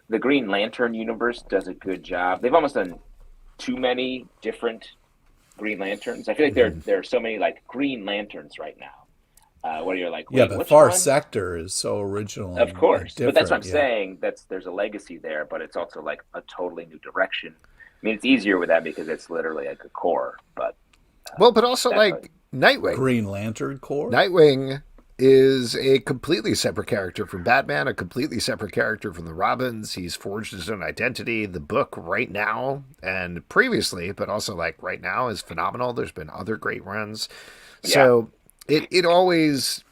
the Green Lantern universe does a good job. They've almost done too many different Green Lanterns. I feel like there are so many like Green Lanterns right now. Where you're like, Yeah, but which Far one? Sector is so original. Of course, and but that's what I'm different, saying. There's a legacy there, but it's also like a totally new direction. I mean, it's easier with that because it's literally like a core. But Well, but also definitely. like Nightwing. Green Lantern Corps. Nightwing is a completely separate character from Batman, a completely separate character from the Robins. He's forged his own identity. The book right now and previously, but also like right now, is phenomenal. There's been other great runs. So it always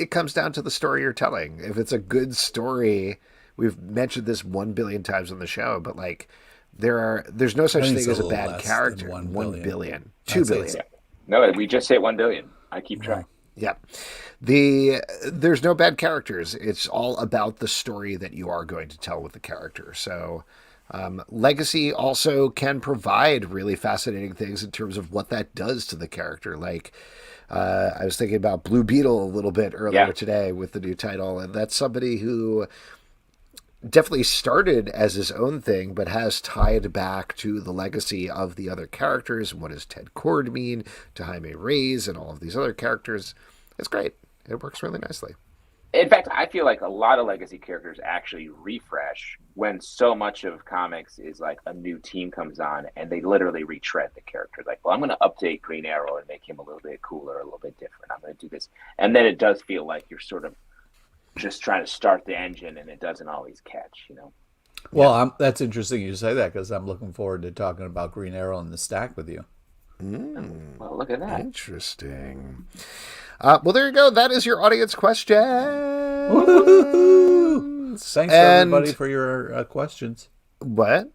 comes down to the story you're telling. If it's a good story, we've mentioned this 1 billion times on the show, but like there's no such I think thing it's as a a little bad less character. than 1 billion. I'd 2 say billion. it's- no, we just hit 1 billion. I keep track. Yeah. There's no bad characters. It's all about the story that you are going to tell with the character. So Legacy also can provide really fascinating things in terms of what that does to the character. Like I was thinking about Blue Beetle a little bit earlier today with the new title, and that's somebody who definitely started as his own thing, but has tied back to the legacy of the other characters. And what does Ted Kord mean to Jaime Reyes and all of these other characters? It's great. It works really nicely. In fact, I feel like a lot of legacy characters actually refresh when so much of comics is like a new team comes on and they literally retread the character. Like, well, I'm going to update Green Arrow and make him a little bit cooler, a little bit different. I'm going to do this. And then it does feel like you're sort of just trying to start the engine and it doesn't always catch, you know? Well, that's interesting you say that because I'm looking forward to talking about Green Arrow and the stack with you. Well, look at that. Interesting. Well, there you go. That is your audience question. Woo-hoo-hoo. Thanks everybody for your questions. What?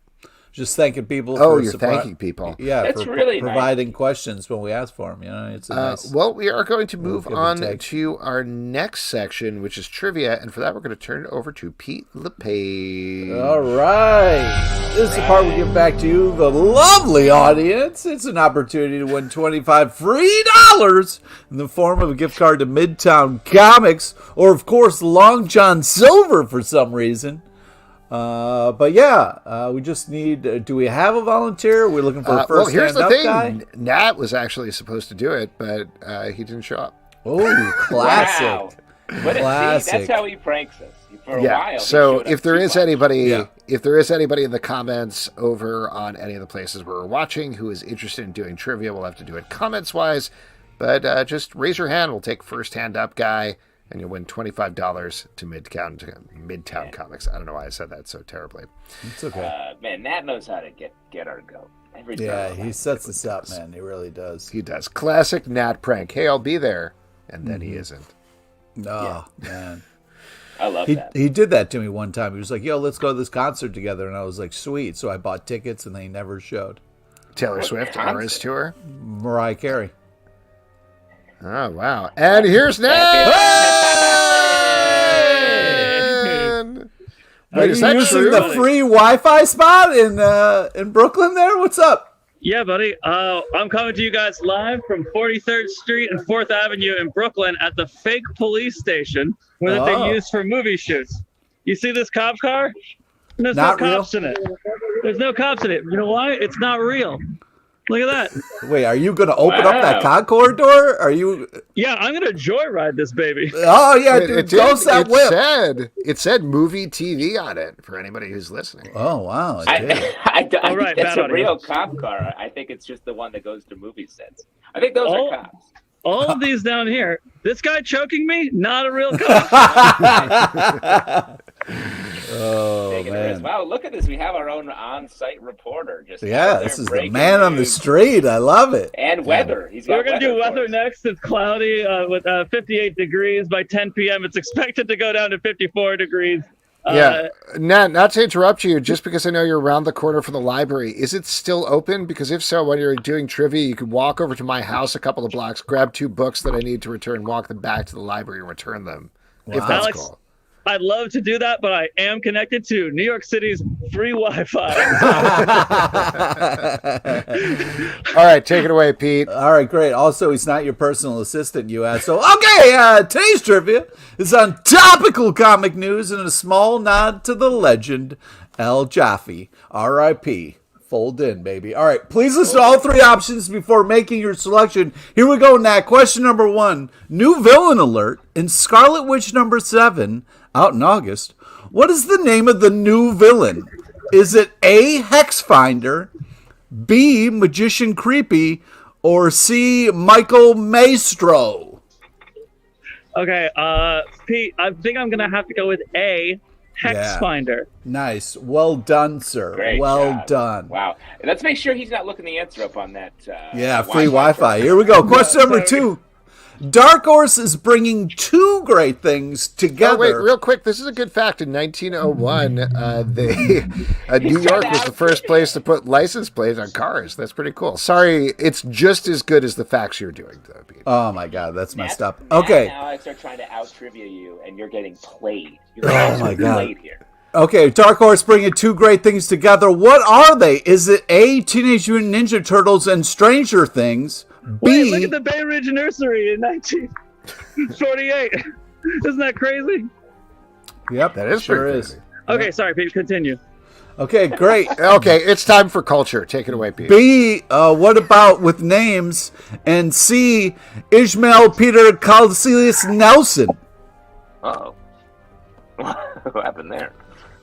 Just thanking people. You're thanking people. Yeah, That's for really providing nice. questions when we ask for them. You know, it's a nice. Well, we are going to move give and on take. to our next section, which is trivia, and for that, we're going to turn it over to Pete LePage. All right. This is the part we give back to you, the lovely audience. It's an opportunity to win $25 free in the form of a gift card to Midtown Comics, or of course, Long John Silver for some reason. But yeah, we just need. Do we have a volunteer? We're looking for a first here's the stand-up thing. guy. Nat was actually supposed to do it, but he didn't show up. Oh, classic. Wow. But Classic. see, that's how he pranks us. For a Yeah. while. he So showed if up there too is much. anybody, if there is anybody in the comments over on any of the places where we're watching who is interested in doing trivia, we'll have to do it comments wise. But just raise your hand. We'll take first hand up guy, and you'll win $25 to Midtown Comics. I don't know why I said that so terribly. It's okay. Man, Nat knows how to get our goat. Every Yeah, time. he sets us up, man. He really does. He does. Classic Nat prank. Hey, I'll be there. And then he isn't. Oh, man. I love that. He did that to me one time. He was like, yo, let's go to this concert together. And I was like, sweet. So I bought tickets and they never showed. Taylor What Swift, concert? Eras Tour. Mariah Carey. Oh, wow. And here's Nat! Are Wait, you is that using true? the free Wi-Fi spot in Brooklyn there? What's up? Yeah, buddy. I'm coming to you guys live from 43rd Street and 4th Avenue in Brooklyn at the fake police station where Oh. they use for movie shoots. You see this cop car? There's Not no real? cops in it. There's no cops in it. You know why? It's not real. Look at that. Wait, are you going to open up that Wow. Concord door? Are you? Yeah, I'm going to joyride this baby. Oh, yeah, It dude. did. Ghost that whip. It said movie TV on it for anybody who's listening. Oh, wow. It did. I All right, think that's bad a audio. real cop car. I think it's just the one that goes to movie sets. I think those Oh. are cops. All of these down here. This guy choking me? Not a real cop. Oh, Taking a risk. man. Wow, look at this. We have our own on-site reporter. Just Yeah, out there this is the breaking man on the news. street. I love it. And weather. He's got We're going to do for weather us. next. It's cloudy with 58 degrees. By 10 p.m., it's expected to go down to 54 degrees. Yeah, Nat, not to interrupt you, just because I know you're around the corner from the library, is it still open? Because if so, when you're doing trivia, you could walk over to my house a couple of blocks, grab 2 books that I need to return, walk them back to the library and return them. If Wow. that's Alex, cool. I'd love to do that, but I am connected to New York City's free Wi-Fi. All right, take it away, Pete. All right, great. Also, he's not your personal assistant, you asked. So, okay, today's trivia is on topical comic news and a small nod to the legend, El Jaffe, R.I.P. Fold in, baby. All right, please listen to all 3 options before making your selection. Here we go, Nat. Question number 1. New villain alert in Scarlet Witch number 7, out in August. What is the name of the new villain? Is it A, Hexfinder, B, Magician Creepy, or C, Michael Maestro? Okay, Pete, I think I'm gonna have to go with A, Hex Yeah. Finder. Nice. Well done, sir. Great well job. done. Wow. Let's make sure he's not looking the answer up on that. Yeah, free Wi-Fi. Here we go. Question number 2. Dark Horse is bringing 2 great things together. Oh, wait, real quick. This is a good fact. In 1901, New York was the first place to put license plates on cars. That's pretty cool. Sorry, it's just as good as the facts you're doing, though, Pete. Oh, my God. That's messed up. Now Okay. Alex are trying to out-trivia you, and you're getting played. Oh, my God. Played here. Okay, Dark Horse bringing 2 great things together. What are they? Is it A, Teenage Mutant Ninja Turtles and Stranger Things? Wait, look B, at the Bay Ridge Nursery in 1948. Isn't that crazy? yep, That is sure pretty is. crazy. Okay, sorry, Pete. Continue. Okay, great. Okay, it's time for culture. Take it away, Pete. B, what about with names? And C, Ishmael Peter Calcelius Nelson. Uh-oh. What happened there?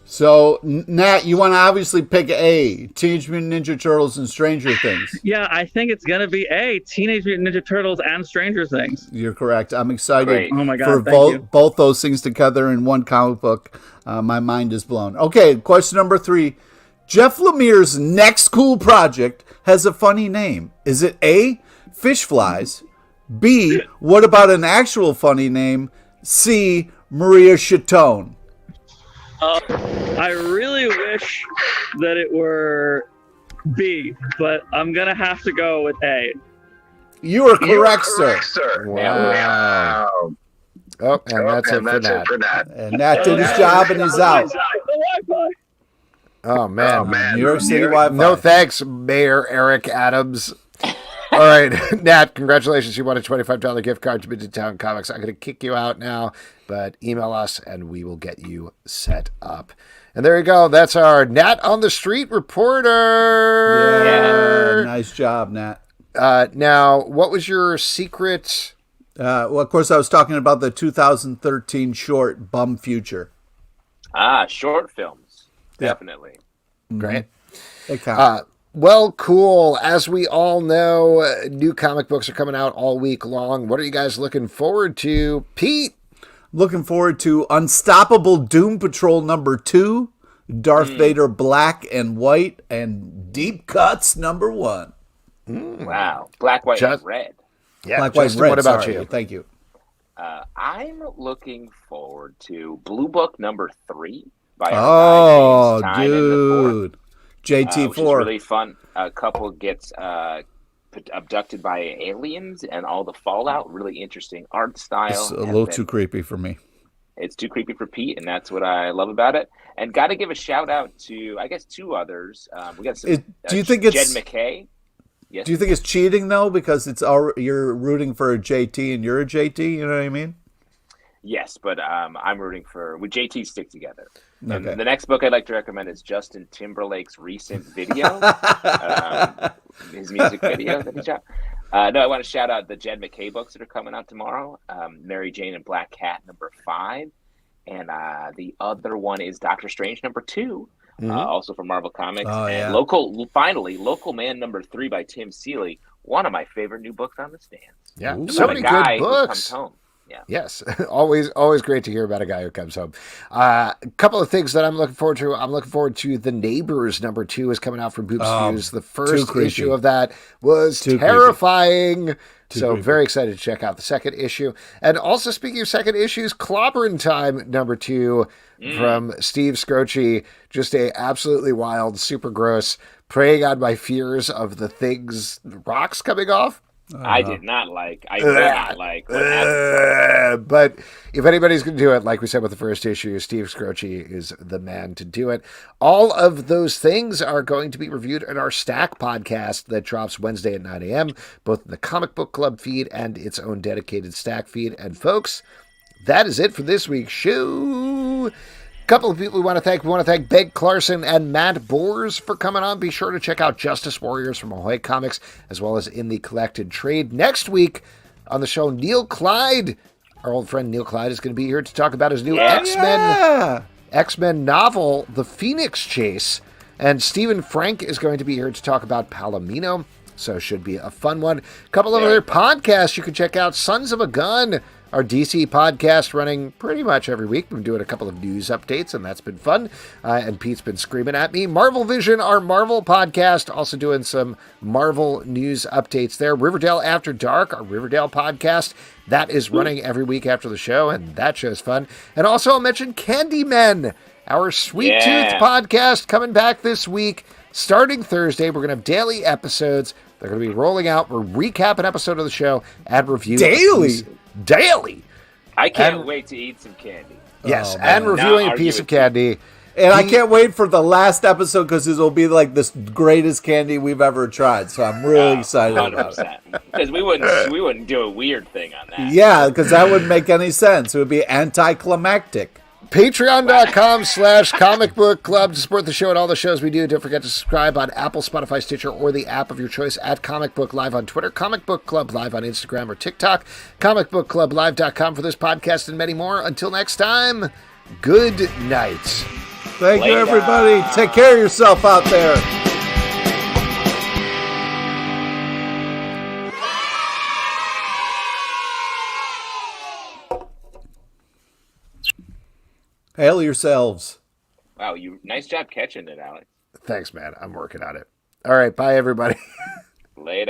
So, Nat, you want to obviously pick A, Teenage Mutant Ninja Turtles and Stranger Things. Yeah, I think it's gonna be A, Teenage Mutant Ninja Turtles and Stranger Things. You're correct. I'm excited Great. Oh my God, for thank you. both those things together in one comic book. My mind is blown. Okay, question number 3. Jeff Lemire's next cool project has a funny name. Is it A, Fish Flies? B, what about an actual funny name? C, Maria Chatone. I really wish that it were B, but I'm gonna have to go with A. You are correct, sir. Wow. Oh, and that's it for Nat. And Nat did his job and he's out. The Wi-Fi. Oh, man. New York City Wi-Fi. No thanks, Mayor Eric Adams. All right, Nat, congratulations. You won a $25 gift card to Midtown Comics. I'm going to kick you out now, but email us and we will get you set up. And there you go. That's our Nat on the Street reporter. Yeah, nice job, Nat. Now, what was your secret? Well, of course, I was talking about the 2013 short Bum Future. Short films. Definitely. Great. They count. Well, cool. As we all know, new comic books are coming out all week long. What are you guys looking forward to? Pete? Looking forward to Unstoppable Doom Patrol number 2, Darth Vader Black and White, and Deep Cuts number 1. Wow. Black, white, and red. Yeah, Black, White, and Justin, Red. what about Sorry. you? Thank you. I'm looking forward to Blue Book number 3 by Oh, our guy James Tynion IV. dude. JT4. Which is really fun. A couple gets abducted by aliens and all the fallout. Really interesting art style. It's a little too creepy for me. It's too creepy for Pete, and that's what I love about it. And got to give a shout out to, I guess, 2 others. We got some. Do you think it's Jed McKay? Yes. Do you think it's cheating though, because you're rooting for a JT and you're a JT? You know what I mean? Yes, but I'm rooting for with JT stick together. And Okay. the next book I'd like to recommend is Justin Timberlake's recent video, his music video that he shot. No, I want to shout out the Jed McKay books that are coming out tomorrow. Mary Jane and Black Cat number 5, and the other one is Doctor Strange number 2. Also from Marvel Comics. Oh, and yeah. Local Man number 3 by Tim Seeley. One of my favorite new books on the stands. Yeah, Ooh. so About many a guy good who books. comes home. Yeah. Yes, always great to hear about a guy who comes home. A couple of things that I'm looking forward to. I'm looking forward to The Neighbors number 2 is coming out from Boops Views. The first creepy. issue of that was Too terrifying. So creepy. very excited to check out the second issue. And also speaking of second issues, Clobbering Time number 2 from Steve Scroce. Just a absolutely wild, super gross, preying on my fears of the things, rocks coming off. I did not like. I did not like what happened. But if anybody's going to do it, like we said with the first issue, Steve Scroce is the man to do it. All of those things are going to be reviewed in our Stack podcast that drops Wednesday at 9 a.m., both in the Comic Book Club feed and its own dedicated Stack feed. And folks, that is it for this week's show. Couple of people we want to thank. We want to thank Ben Clarkson and Matt Bors for coming on. Be sure to check out Justice Warriors from Ahoy Comics, as well as In the Collected Trade. Next week on the show, Neil Clyde, our old friend Neil Clyde, is going to be here to talk about his new X-Men novel, The Phoenix Chase. And Stephen Frank is going to be here to talk about Palomino, so should be a fun one. A couple of other podcasts you can check out. Sons of a Gun, our DC podcast, running pretty much every week. We've been doing a couple of news updates, and that's been fun. And Pete's been screaming at me. Marvel Vision, our Marvel podcast, also doing some Marvel news updates there. Riverdale After Dark, our Riverdale podcast, that is running every week after the show, and that show's fun. And also I'll mention Candymen, our Sweet Tooth podcast, coming back this week. Starting Thursday, we're going to have daily episodes. They're going to be rolling out. We'll recap an episode of the show and review daily. I can't wait to eat some candy. Yes, and reviewing a piece of candy. And I can't wait for the last episode because it'll be like this greatest candy we've ever tried. So I'm really excited about it. Because we wouldn't do a weird thing on that. Yeah, because that wouldn't make any sense. It would be anticlimactic. Patreon.com/comic book club to support the show and all the shows we do. Don't forget to subscribe on Apple, Spotify, Stitcher, or the app of your choice at Comic Book Live on Twitter, Comic Book Club Live on Instagram or TikTok, comicbookclublive.com for this podcast and many more. Until next time, good night. Thank you, everybody. Take care of yourself out there. Hail yourselves. Wow, nice job catching it, Alex. Thanks, man. I'm working on it. All right, bye, everybody. Later.